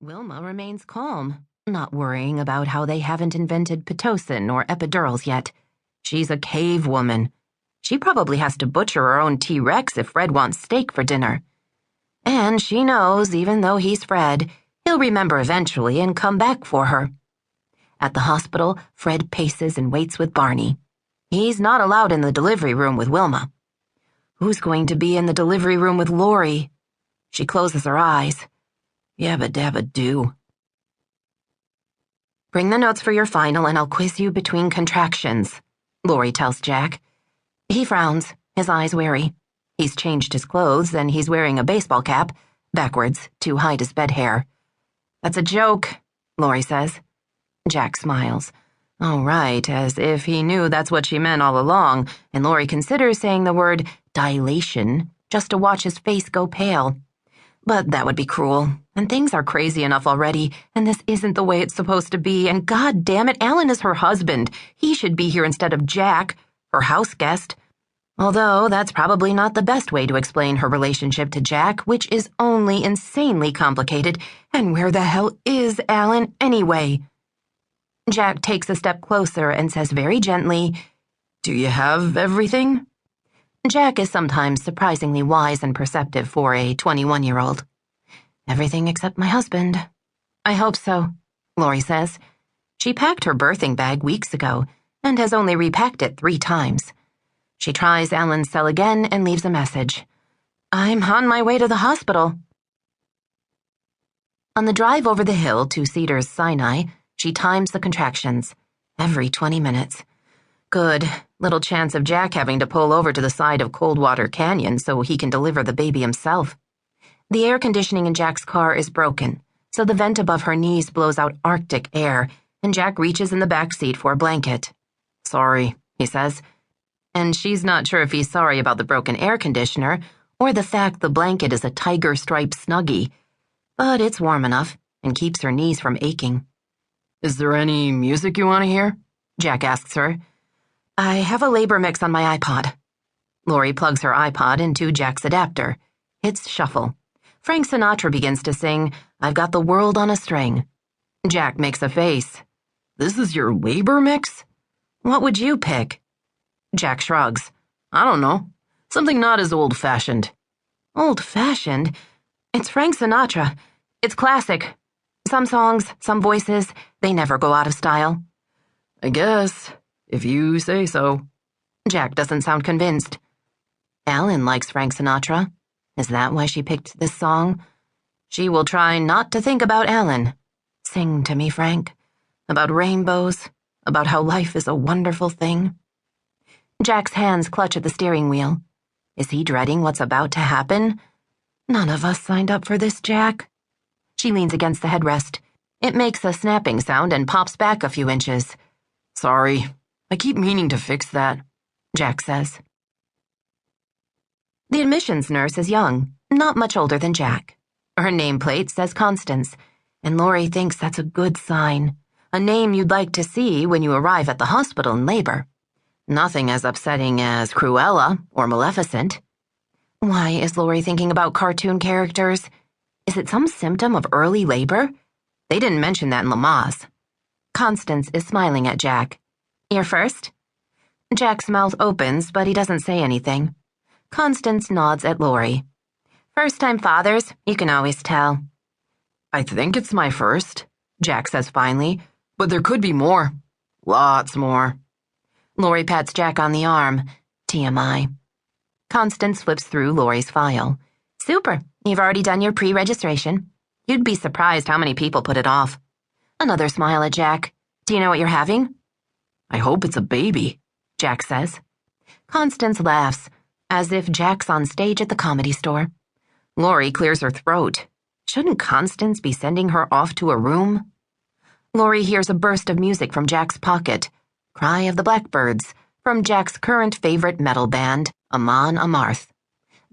Wilma remains calm, not worrying about how they haven't invented Pitocin or epidurals yet. She's a cave woman. She probably has to butcher her own T-Rex if Fred wants steak for dinner. And she knows, even though he's Fred, he'll remember eventually and come back for her. At the hospital, Fred paces and waits with Barney. He's not allowed in the delivery room with Wilma. Who's going to be in the delivery room with Laurie? She closes her eyes. Yabba dabba do. Bring the notes for your final and I'll quiz you between contractions, Laurie tells Jack. He frowns, his eyes wary. He's changed his clothes and he's wearing a baseball cap, backwards, to hide his bed hair. That's a joke, Laurie says. Jack smiles. Oh, right, as if he knew that's what she meant all along, and Laurie considers saying the word dilation just to watch his face go pale. But that would be cruel, and things are crazy enough already, and this isn't the way it's supposed to be, and God damn it, Alan is her husband. He should be here instead of Jack, her house guest. Although that's probably not the best way to explain her relationship to Jack, which is only insanely complicated. And where the hell is Alan anyway? Jack takes a step closer and says very gently, Do you have everything? Jack is sometimes surprisingly wise and perceptive for a 21-year-old. Everything except my husband. I hope so, Laurie says. She packed her birthing bag weeks ago and has only repacked it 3 times. She tries Alan's cell again and leaves a message. I'm on my way to the hospital. On the drive over the hill to Cedars Sinai, she times the contractions. Every 20 minutes. Good. Little chance of Jack having to pull over to the side of Coldwater Canyon so he can deliver the baby himself. The air conditioning in Jack's car is broken, so the vent above her knees blows out Arctic air, and Jack reaches in the back seat for a blanket. Sorry, he says. And she's not sure if he's sorry about the broken air conditioner or the fact the blanket is a tiger-striped Snuggie, but it's warm enough and keeps her knees from aching. Is there any music you want to hear? Jack asks her. I have a labor mix on my iPod. Laurie plugs her iPod into Jack's adapter. Hits shuffle. Frank Sinatra begins to sing, I've Got the World on a String. Jack makes a face. This is your labor mix? What would you pick? Jack shrugs. I don't know. Something not as old-fashioned. Old-fashioned? It's Frank Sinatra. It's classic. Some songs, some voices, they never go out of style. I guess, if you say so. Jack doesn't sound convinced. Alan likes Frank Sinatra. Is that why she picked this song? She will try not to think about Alan. Sing to me, Frank. About rainbows. About how life is a wonderful thing. Jack's hands clutch at the steering wheel. Is he dreading what's about to happen? None of us signed up for this, Jack. She leans against the headrest. It makes a snapping sound and pops back a few inches. Sorry, I keep meaning to fix that, Jack says. The admissions nurse is young, not much older than Jack. Her nameplate says Constance, and Laurie thinks that's a good sign. A name you'd like to see when you arrive at the hospital in labor. Nothing as upsetting as Cruella or Maleficent. Why is Laurie thinking about cartoon characters? Is it some symptom of early labor? They didn't mention that in Lamaze. Constance is smiling at Jack. You're first? Jack's mouth opens, but he doesn't say anything. Constance nods at Laurie. First-time fathers, you can always tell. I think it's my first, Jack says finally, but there could be more. Lots more. Laurie pats Jack on the arm. TMI. Constance flips through Laurie's file. Super, you've already done your pre-registration. You'd be surprised how many people put it off. Another smile at Jack. Do you know what you're having? I hope it's a baby, Jack says. Constance laughs, as if Jack's on stage at the Comedy Store. Laurie clears her throat. Shouldn't Constance be sending her off to a room? Laurie hears a burst of music from Jack's pocket. Cry of the Blackbirds, from Jack's current favorite metal band, Amon Amarth.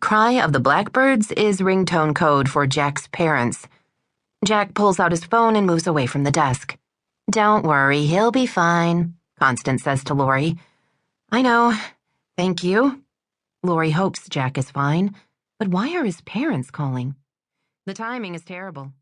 Cry of the Blackbirds is ringtone code for Jack's parents. Jack pulls out his phone and moves away from the desk. Don't worry, he'll be fine, Constance says to Laurie. I know. Thank you. Laurie hopes Jack is fine, but why are his parents calling? The timing is terrible.